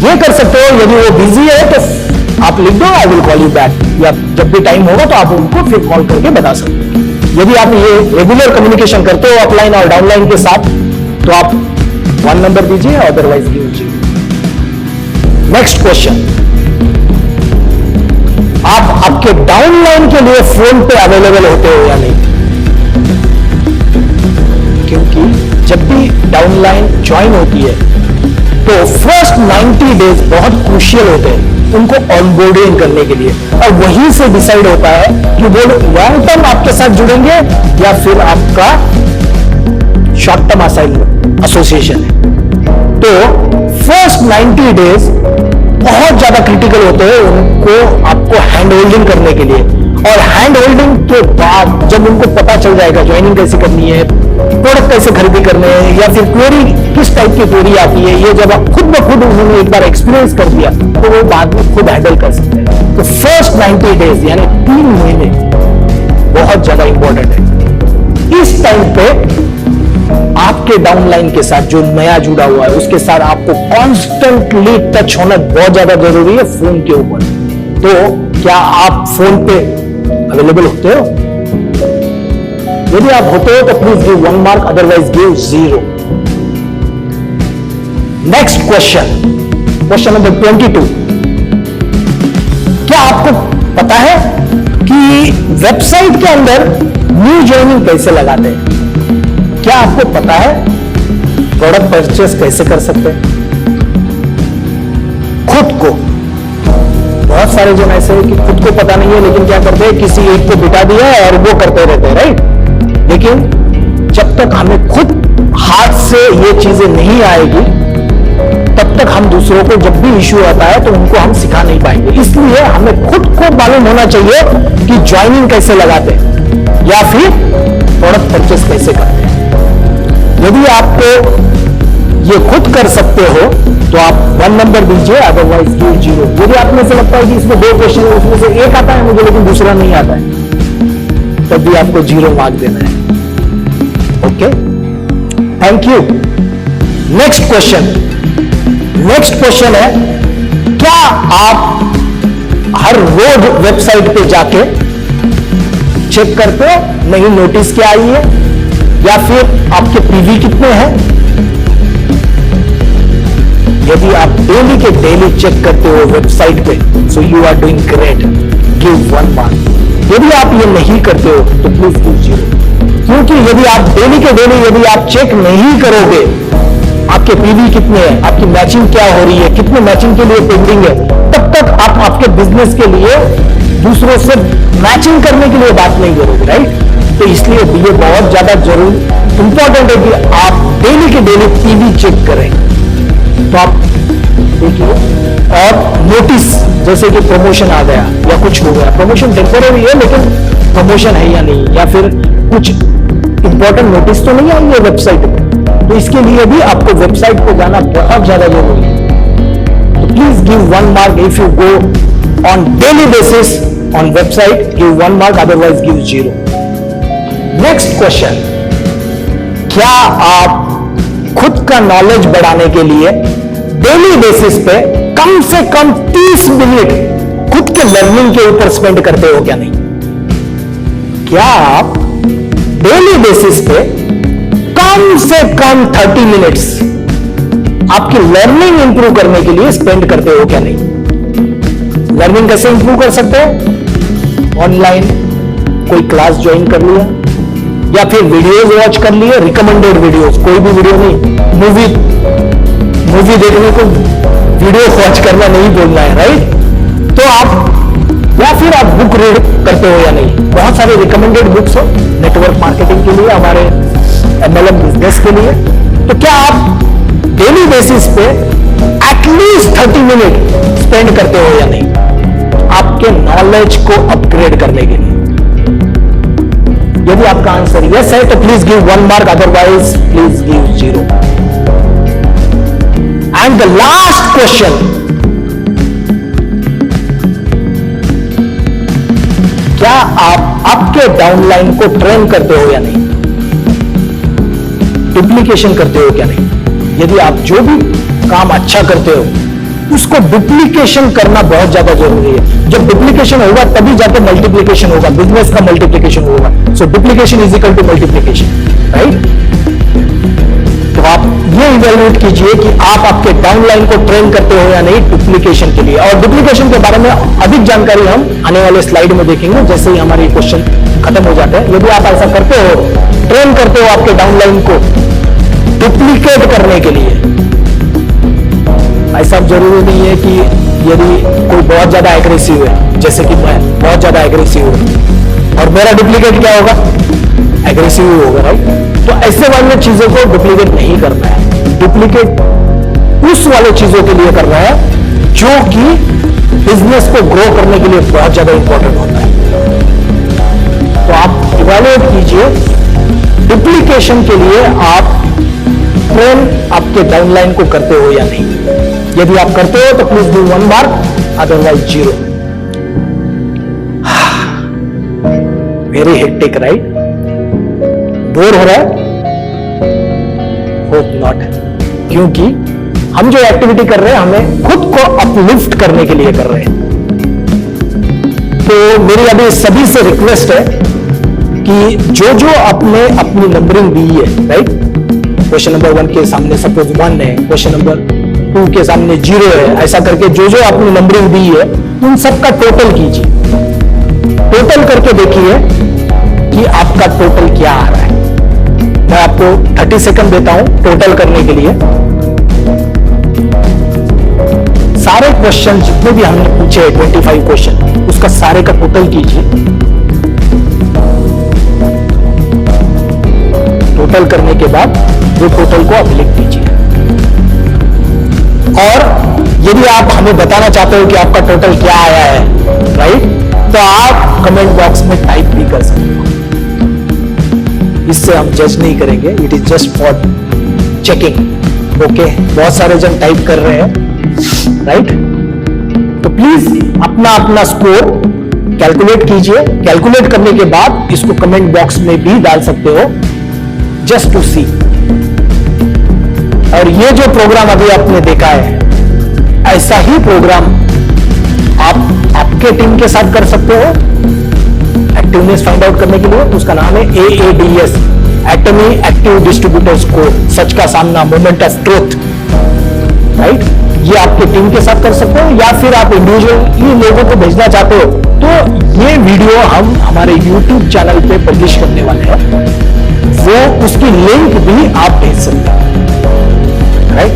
ये कर सकते हो यदि वो बिजी है तो आप लिख दो I will call you back, या जब भी टाइम होगा तो आप उनको फिर कॉल करके बता सकते हो। यदि आप ये रेगुलर कम्युनिकेशन करते हो अपलाइन और डाउनलाइन के साथ तो आप 1 नंबर दीजिए, अदरवाइज गिव 0। नेक्स्ट क्वेश्चन, आप आपके डाउनलाइन के लिए फोन पे अवेलेबल होते हो या नहीं? क्योंकि जब भी डाउनलाइन ज्वाइन होती है तो फर्स्ट 90 डेज बहुत क्रूशियल होते हैं उनको ऑनबोर्डिंग करने के लिए, और वहीं से डिसाइड होता है कि वो लॉन्ग टर्म आपके साथ जुड़ेंगे या फिर आपका शॉर्ट टर्म असाइनमेंट एसोसिएशन है। तो फर्स्ट 90 डेज बहुत ज्यादा क्रिटिकल होते हैं उनको आपको हैंड होल्डिंग करने के लिए, और हैंड होल्डिंग के बाद जब उनको पता चल जाएगा ज्वाइनिंग कैसे करनी है, प्रोडक्ट कैसे खरीदी करने हैं, या फिर क्वेरी किस टाइप की क्वेरी आती है, ये जब आप खुद ब खुद उन्होंने एक बार एक्सपीरियंस कर दिया तो वो बाद में खुद हैंडल कर सकते हैं। तो फर्स्ट 90 डेज यानी 3 महीने बहुत ज्यादा इंपॉर्टेंट है। इस टाइम पे आपके डाउनलाइन के साथ जो नया जुड़ा हुआ है उसके साथ आपको कॉन्स्टेंटली टच होना बहुत ज्यादा जरूरी है फोन के ऊपर। तो क्या आप फोन पे अवेलेबल होते हो? यदि आप होते हो तो please give 1 mark, otherwise give 0। Next question, question number 22। क्या आपको पता है कि वेबसाइट के अंदर न्यू ज्वाइनिंग कैसे लगाते हैं? क्या आपको पता है प्रोडक्ट परचेस कैसे कर सकते हैं खुद को? बहुत सारे जन ऐसे हैं कि खुद को पता नहीं है, लेकिन क्या करते हैं किसी एक को बिठा दिया है और वो करते रहते हैं, राइट। लेकिन जब तक हमें खुद हाथ से ये चीजें नहीं आएगी तब तक हम दूसरों को जब भी इश्यू आता है तो उनको हम सिखा नहीं पाएंगे। इसलिए हमें खुद को मालूम होना चाहिए कि ज्वाइनिंग कैसे लगाते हैं या फिर प्रोडक्ट परचेस कैसे करते हैं। यदि आपको ये खुद कर सकते हो तो आप 1 नंबर दीजिए, अदरवाइज गिव 0। यदि आप में से लगता है कि इसमें 2 क्वेश्चन है उसमें से एक आता है मुझे लेकिन दूसरा नहीं आता है, तब भी आपको 0 मार्क देना है। Okay, thank you. Next question है, क्या आप हर रोज वेबसाइट पे जाके चेक करते हो नहीं नोटिस क्या आई है, या फिर आपके पीवी कितने हैं? यदि आप डेली के डेली चेक करते हो वेबसाइट पे, so you are doing great, give 1 mark. यदि आप ये नहीं करते हो तो प्लीज गिव 0। क्योंकि यदि आप डेली के डेली यदि आप चेक नहीं करोगे आपके पीवी कितने हैं, आपकी मैचिंग क्या हो रही है, कितने मैचिंग के लिए पेंडिंग है, तब तक आप आपके बिजनेस के लिए दूसरों से मैचिंग करने के लिए बात नहीं करोगे, राइट। तो इसलिए ये बहुत ज्यादा जरूरी इंपॉर्टेंट है कि आप डेली के डेली पीवी चेक करें। तो आप देखिए, और नोटिस जैसे कि प्रमोशन आ गया या कुछ हो गया, प्रमोशन टेम्पोररी है लेकिन प्रमोशन है या नहीं, या फिर कुछ इंपॉर्टेंट नोटिस तो नहीं आई है वेबसाइट पे, तो इसके लिए भी आपको वेबसाइट पे जाना बहुत ज्यादा जरूरी है। तो please give 1 mark if you go on daily basis on website, give 1 mark, otherwise give 0। Next question, क्या आप खुद का नॉलेज बढ़ाने के लिए डेली बेसिस पे कम से कम 30 मिनट खुद के लर्निंग के ऊपर स्पेंड करते हो क्या नहीं? क्या आप डेली बेसिस पे कम से कम 30 मिनट्स आपकी लर्निंग इंप्रूव करने के लिए स्पेंड करते हो क्या नहीं? लर्निंग कैसे इंप्रूव कर सकते हो? ऑनलाइन कोई क्लास ज्वाइन कर लिया, या फिर वीडियोस वॉच कर लिए, रिकमेंडेड वीडियोस, कोई भी वीडियो नहीं, मूवी देखने को वीडियो वॉच करना नहीं बोलना है, राइट? तो आप, या फिर आप बुक रीड करते हो या नहीं? बहुत सारे रिकमेंडेड बुक्स हो नेटवर्क मार्केटिंग के लिए, हमारे MLM बिजनेस के लिए। तो क्या आप डेली बेसिस पे एटलीस्ट 30 मिनट स्पेंड करते हो या नहीं आपके नॉलेज को अपग्रेड करने के लिए? यदि आपका आंसर यस है तो please give 1 mark, otherwise please give 0। And the last question, क्या आप आपके डाउनलाइन को ट्रेन करते हो या नहीं? डुप्लीकेशन करते हो क्या नहीं? यदि आप जो भी काम अच्छा करते हो उसको डुप्लीकेशन करना बहुत ज्यादा जरूरी है। जब डुप्लीकेशन होगा तभी जाके मल्टीप्लीकेशन होगा, बिजनेस का मल्टीप्लीकेशन होगा। So duplication is equal to multiplication, right? तो आप ये इवैल्यूएट कीजिए कि आप आपके डाउनलाइन को ट्रेन करते हो या नहीं डुप्लीकेशन के लिए। और डुप्लीकेशन के बारे में अधिक जानकारी हम आने वाले स्लाइड में देखेंगे जैसे ही हमारे क्वेश्चन खत्म हो जाते हैं। यदि आप ऐसा करते हो, ट्रेन करते हो आपके डाउनलाइन को डुप्लीकेट करने के लिए, ऐसा जरूरी नहीं है कि यदि कोई बहुत ज्यादा एग्रेसिव है, जैसे कि मैं बहुत ज्यादा एग्रेसिव हूं और मेरा डुप्लीकेट क्या होगा? एग्रेसिव ही होगा, राइट? तो ऐसे वाली चीजों को डुप्लीकेट नहीं करना है। डुप्लीकेट उस वाले चीजों के लिए करना है जो कि बिजनेस को ग्रो करने के लिए बहुत ज्यादा इंपॉर्टेंट होता है। तो आप इवैल्यूएट कीजिए डुप्लीकेशन के लिए आप ट्रेन आपके डाउनलाइन को करते हो या नहीं। यदि आप करते हो तो please give 1 mark, otherwise 0। Very hectic, right? Bore हो रहा है? होप नॉट, क्योंकि हम जो एक्टिविटी कर रहे हैं हमें खुद को अपलिफ्ट करने के लिए कर रहे हैं। तो मेरी अभी सभी से रिक्वेस्ट है कि जो जो आपने अपनी नंबरिंग दी है, राइट? क्वेश्चन नंबर 1 के सामने सपोज 1 है, क्वेश्चन नंबर 2 के सामने 0 है, ऐसा करके जो जो आपने नंबरिंग दी है उन सबका टोटल कीजिए। टोटल करके देखिए कि आपका टोटल क्या आ रहा है। मैं आपको 30 सेकंड देता हूं टोटल करने के लिए। सारे क्वेश्चन जितने भी हमने पूछे 25 क्वेश्चन, उसका सारे का टोटल कीजिए। टोटल करने के बाद वो टोटल को आप लिख दीजिए। और यदि आप हमें बताना चाहते हो कि आपका टोटल क्या आया है, राइट, तो आप कमेंट बॉक्स में टाइप भी कर सकते हो। इससे हम जज नहीं करेंगे, it is just for checking. Okay, बहुत सारे जन टाइप कर रहे हैं, राइट? तो प्लीज अपना अपना स्कोर कैलकुलेट कीजिए। कैलकुलेट करने के बाद इसको कमेंट बॉक्स में भी डाल सकते हो, जस्ट टू सी। और ये जो प्रोग्राम अभी आपने देखा है, ऐसा ही प्रोग्राम आप आपके टीम के साथ कर सकते हो एक्टिवनेस फाइंड आउट करने के लिए। उसका नाम है AADS, एटमी एक्टिव डिस्ट्रीब्यूटर स्कोर, सच का सामना, मोमेंट ऑफ ट्रूथ, राइट? ये आपके टीम के साथ कर सकते हो, या फिर आप इंडिविजुअली लोगों को भेजना चाहते हो तो ये वीडियो हम हमारे YouTube चैनल पे पब्लिश करने वाले हैं, वो उसकी लिंक भी आप भेज सकते हैं, राइट?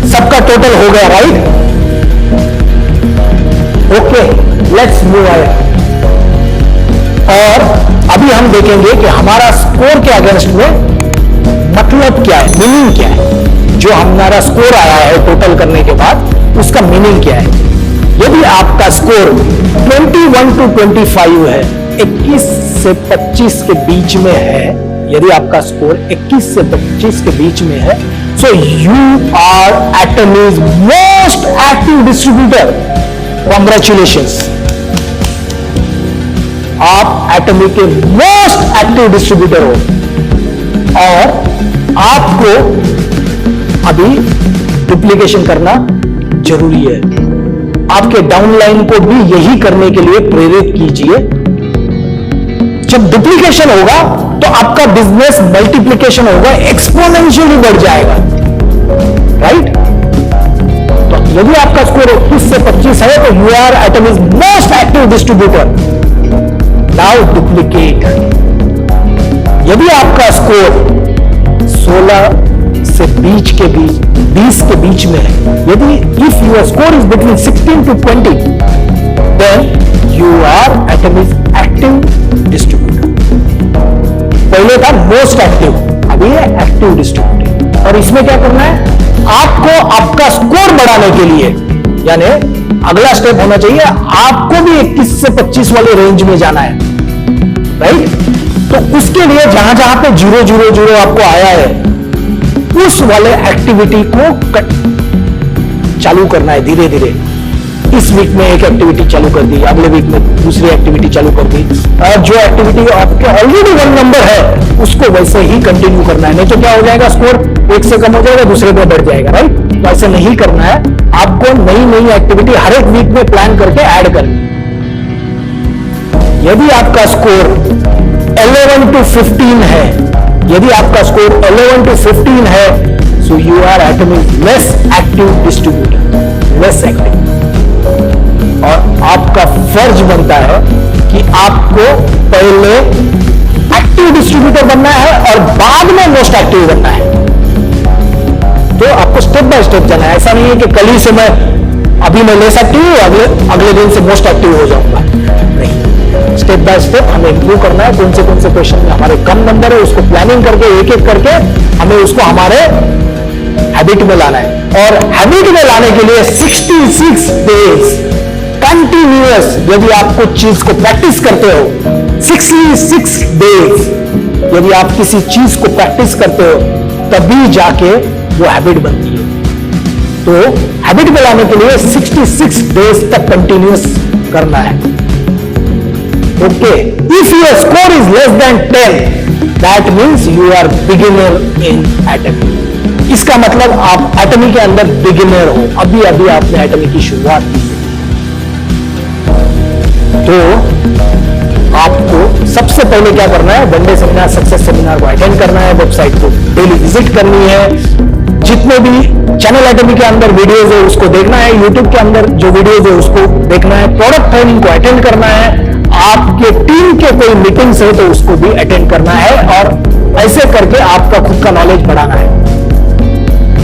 सबका टोटल हो गया, right? Okay, let's move ahead. और अभी हम देखेंगे कि हमारा स्कोर के अगेंस्ट में मतलब क्या है, मीनिंग क्या है। जो हमारा स्कोर आया है टोटल करने के बाद, उसका मीनिंग क्या है। यदि आपका स्कोर 21 to 25 है, 21 से 25 के बीच में है, यदि आपका स्कोर 21 से 25 के बीच में है, so you are Atomy's most active distributor. Congratulations, आप एटमी के मोस्ट एक्टिव डिस्ट्रीब्यूटर हो। और आपको अभी डुप्लीकेशन करना जरूरी है। आपके डाउनलाइन को भी यही करने के लिए प्रेरित कीजिए। जब डुप्लीकेशन होगा तो आपका बिजनेस मल्टीप्लिकेशन होगा, एक्सपोनेंशियली बढ़ जाएगा, राइट? तो यदि आपका स्कोर 21 से 25 है तो you are Atomy's most active distributor. Now duplicate. यदि आपका स्कोर 16 से 20 के बीच में है, यदि if your score is between 16 to 20, then you are Atomy's active distributor. पहले था मोस्ट एक्टिव, अभी है एक्टिव डिस्ट्रीब्यूटर। और इसमें क्या करना है? आपको आपका स्कोर बढ़ाने के लिए, यानी अगला स्टेप होना चाहिए आपको भी 21 से 25 वाले रेंज में जाना है, राइट? तो उसके लिए जहां जहां पे 000 आपको आया है, उस वाले एक्टिविटी को चालू करना है धीरे धीरे। इस वीक में एक एक्टिविटी चालू कर दी, अगले वीक में दूसरी एक्टिविटी चालू कर दी, और जो एक्टिविटी आपके ऑलरेडी 1 नंबर है उसको वैसे ही कंटिन्यू करना है। नहीं तो क्या हो जाएगा, स्कोर एक से कम हो जाएगा, दूसरे पे बढ़ जाएगा, राइट? तो ऐसे नहीं करना है। आपको नई नई एक्टिविटी हर एक वीक में प्लान करके ऐड करनी। यदि आपका स्कोर 11 to 15 है, यदि आपका स्कोर 11 to 15 है, so you are Atomy's less active distributor, less active. और आपका फर्ज बनता है कि आपको पहले एक्टिव डिस्ट्रीब्यूटर बनना है और बाद में मोस्ट एक्टिव बनना है। तो आपको स्टेप बाय स्टेप जाना है। ऐसा नहीं है कि कल ही से मैं अभी मैं लेस एक्टिव हूं, अगले दिन से मोस्ट एक्टिव हो जाऊंगा, नहीं। स्टेप बाय स्टेप हमें इंप्रूव करना है। कौन से क्वेश्चन में हमारे कम नंबर है उसको प्लानिंग करके एक एक करके हमें उसको हमारे हैबिट में लाना है। और हैबिट में लाने के लिए 66 डेज कंटिन्यूअस, यदि आप कुछ चीज को प्रैक्टिस करते हो, 66 डेज यदि आप किसी चीज को प्रैक्टिस करते हो, तभी जाके वो हैबिट बनती है। तो हैबिट में लाने के लिए 66 डेज तक कंटिन्यूअस करना है। Okay, if your score is less than 10, that means you are beginner in Atomy. इसका मतलब आप एटमी के अंदर बिगिनर हो, अभी अभी आपने एटमी की शुरुआत की। तो आपको सबसे पहले क्या करना है, वनडे सेमिनार, सक्सेस सेमिनार को अटेंड करना है, वेबसाइट को डेली विजिट करनी है, जितने भी चैनल एटमी के अंदर वीडियोज है उसको देखना है, यूट्यूब के अंदर जो वीडियोज है उसको देखना है, प्रोडक्ट ट्रेनिंग को अटेंड करना है, आपके टीम के कोई मीटिंग्स है तो उसको भी अटेंड करना है, और ऐसे करके आपका खुद का नॉलेज बढ़ाना है,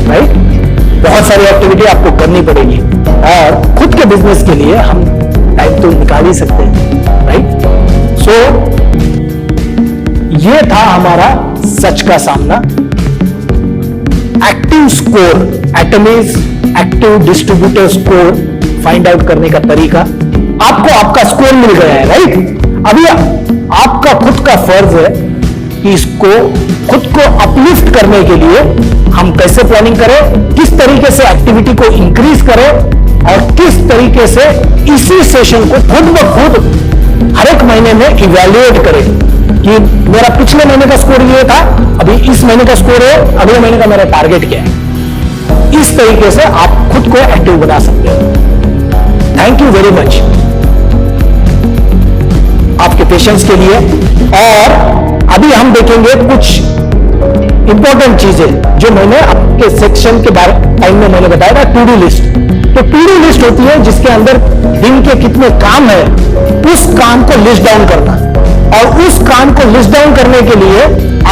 राइट? बहुत सारी एक्टिविटी आपको करनी पड़ेगी, और खुद के बिजनेस के लिए हम टाइम तो निकाल ही सकते हैं, राइट? सो ये था हमारा सच का सामना। Active score, Atomy's active distributor score find out करने का तरीका। आपको आपका स्कोर मिल गया है, राइट? अभी आपका खुद का फर्ज है कि इसको खुद को अपलिफ्ट करने के लिए हम कैसे प्लानिंग करें, किस तरीके से एक्टिविटी को इंक्रीज करें, और किस तरीके से इसी सेशन को खुद ब खुद हर एक महीने में इवैल्यूएट करें कि मेरा पिछले महीने का स्कोर ये था, अभी इस महीने का स्कोर है, अगले महीने का मेरा टारगेट क्या है। इस तरीके से आप खुद को एक्टिव बना सकते हैं। थैंक यू वेरी मच आपके पेशेंस के लिए। और अभी हम देखेंगे कुछ इंपॉर्टेंट चीजें जो मैंने आपके सेक्शन के टाइम में मैंने बताया था, टू डू लिस्ट। तो टू डू लिस्ट होती है जिसके अंदर दिन के कितने काम है, उस काम को लिस्ट डाउन करना, और उस काम को लिस्ट डाउन करने के लिए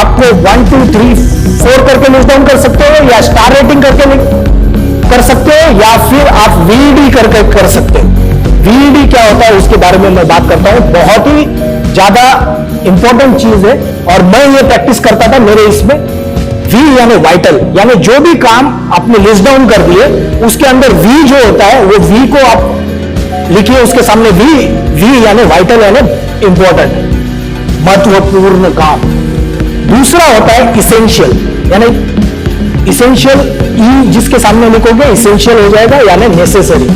आपको 1 2 3 4 करके लिस्ट डाउन कर सकते हो, या स्टार रेटिंग करके कर सकते हो, या फिर आप VED करके कर सकते हो। VED क्या होता है उसके बारे में मैं बात करता हूं, बहुत ही ज्यादा इंपॉर्टेंट चीज है, और मैं ये प्रैक्टिस करता था मेरे इसमें। V यानी वाइटल, यानी जो भी काम आपने लिस्ट डाउन कर दिए उसके अंदर V जो होता है वो V को आप लिखिए, उसके सामने V यानी वाइटल यानी इंपॉर्टेंट, महत्वपूर्ण काम। दूसरा होता है इसेंशियल, यानी इसेंशियल E जिसके सामने लिखोगे इसेंशियल हो जाएगा, यानी नेसेसरी।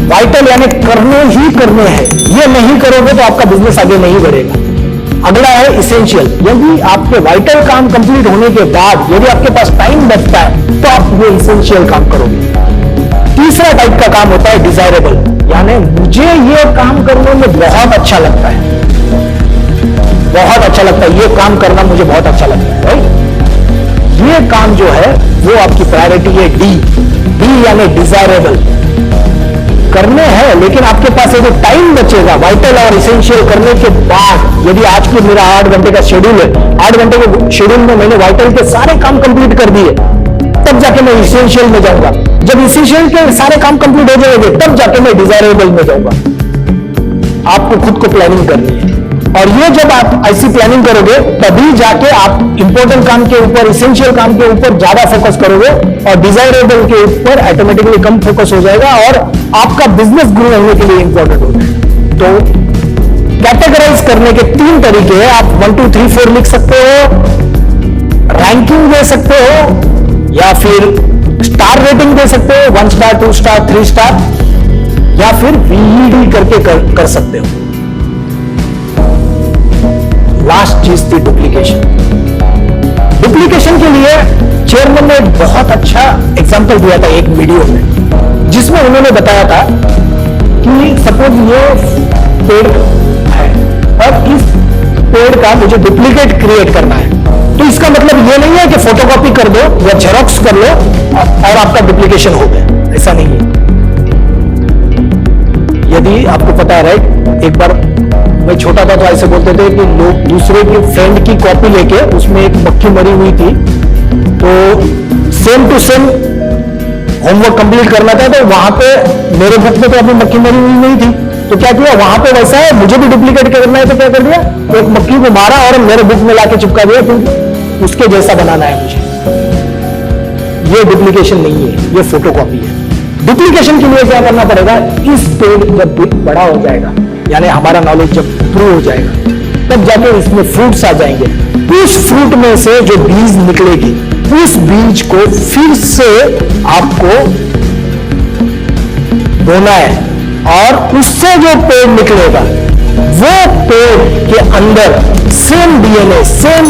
वाइटल यानी करने ही करने हैं, ये नहीं करोगे तो आपका बिजनेस आगे नहीं बढ़ेगा। अगला है इसेंशियल। यदि आपके वाइटल काम कंप्लीट होने के बाद यदि आपके पास टाइम बचता है तो आप ये इसेंशियल काम करोगे। तीसरा टाइप का काम होता है डिजायरेबल, यानी मुझे ये काम करने में बहुत अच्छा लगता है, बहुत अच्छा लगता है, ये काम करना मुझे बहुत अच्छा लगता है, राइट। ये काम जो है वो आपकी प्रायोरिटी है डी यानी डिजायरेबल करने हैं, लेकिन आपके पास जो टाइम बचेगा वाइटल और इसेंशियल करने के बाद, यदि आज की मेरा 8 घंटे का शेड्यूल है, 8 घंटे के शेड्यूल में मैंने वाइटल के सारे काम कंप्लीट कर दिए, तब जाके मैं इसेंशियल में जाऊंगा। जब इसेंशियल के सारे काम कंप्लीट हो जाएंगे तब जाके मैं डिजायरेबल में जाऊंगा। आपको खुद को प्लानिंग करनी है, और ये जब आप ऐसी प्लानिंग करोगे तभी जाके आप इंपॉर्टेंट काम के ऊपर, इसेंशियल काम के ऊपर ज्यादा फोकस करोगे और डिजायरेबल के ऊपर ऑटोमेटिकली कम फोकस हो जाएगा और आपका बिजनेस ग्रो होने के लिए इंपॉर्टेंट हो जाएगा। तो कैटेगराइज करने के 3 तरीके हैं। आप 1 2 3 4 लिख सकते हो, रैंकिंग दे सकते हो, या फिर स्टार रेटिंग दे सकते हो, 1 स्टार 2 स्टार 3 स्टार, या फिर VED करके कर सकते हो। लास्ट चीज थी डुप्लीकेशन। डुप्लीकेशन के लिए चेयरमैन ने एक बहुत अच्छा एग्जांपल दिया था एक वीडियो में, जिसमें उन्होंने बताया था कि सपोज ये पेड़ है और इस पेड़ का मुझे डुप्लीकेट क्रिएट करना है, तो इसका मतलब ये नहीं है कि फोटोकॉपी कर दो या जेरॉक्स कर लो और आपका डुप्लीकेशन हो गया, ऐसा नहीं है। यदि आपको पता है, राइट, एक बार मैं छोटा था तो ऐसे बोलते थे कि लोग दूसरे के फ्रेंड की कॉपी लेके उसमें एक मक्खी मरी हुई थी, तो same to same homework complete करना था, तो वहां पे मेरे बुक में तो अभी मक्खी मरी हुई नहीं थी, तो क्या किया, वहां पे वैसा है, मुझे भी डुप्लीकेट करना है, तो क्या कर दिया, एक मक्खी को मारा और मेरे बुक में लाके चिपका दिया, तो उसके जैसा बनाना है मुझे। ये डुप्लीकेशन नहीं है, ये फोटोकॉपी है। डुप्लीकेशन के लिए क्या करना पड़ेगा, इस पेड़ जब बड़ा हो जाएगा, यानी हमारा नॉलेज जब प्रूव हो जाएगा, तब जाके इसमें फ्रूट्स आ जाएंगे। उस फ्रूट में से जो बीज निकलेगी, उस बीज को फिर से आपको बोना है, और उससे जो पेड़ निकलेगा वो पेड़ के अंदर सेम DNA, सेम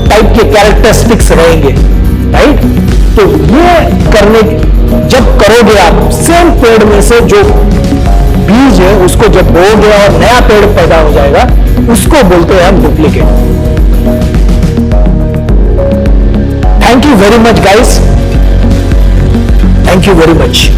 टाइप के कैरेक्टरिस्टिक्स रहेंगे, राइट। तो ये करने जब करोगे आप, सेम पेड़ में से जो बीज है उसको जब बोओगे और नया पेड़ पैदा हो जाएगा, उसको बोलते हैं हम duplicate. Thank you very much guys, thank you very much.